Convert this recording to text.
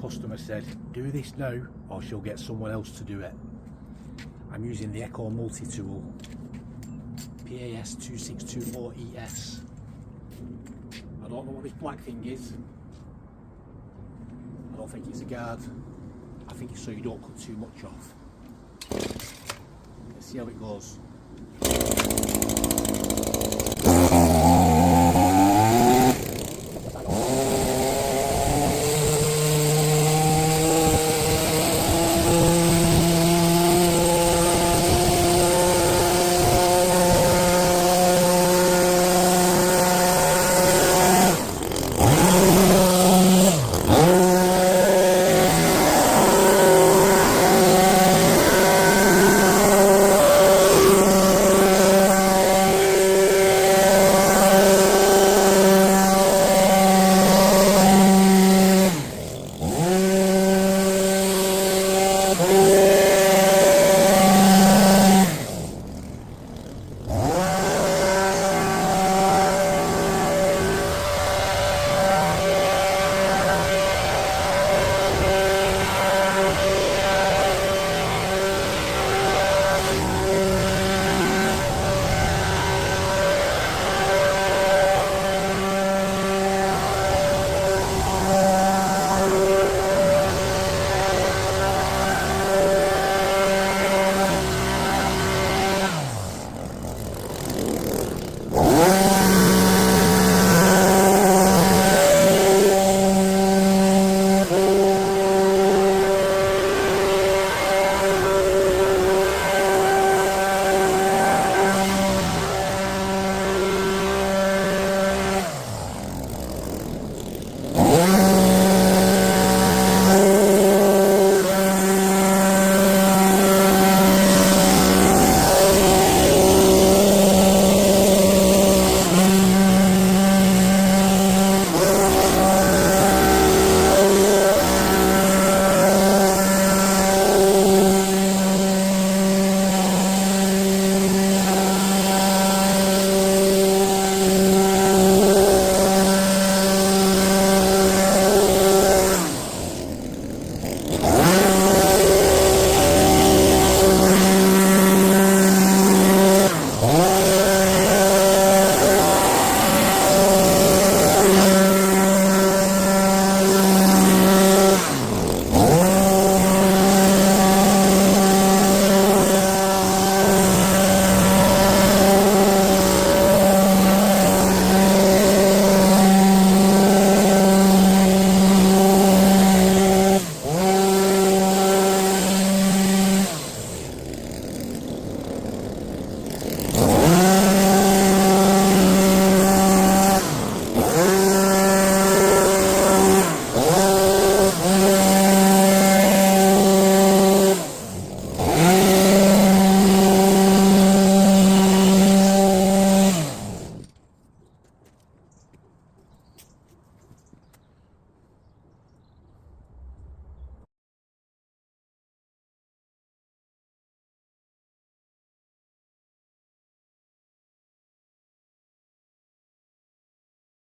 customer said, do this now or she'll get someone else to do it. I'm using the Echo multi-tool, PAS 2624ES. I don't know what this black thing is. I don't think it's a guard. I think it's so you don't cut too much off. Let's see how it goes.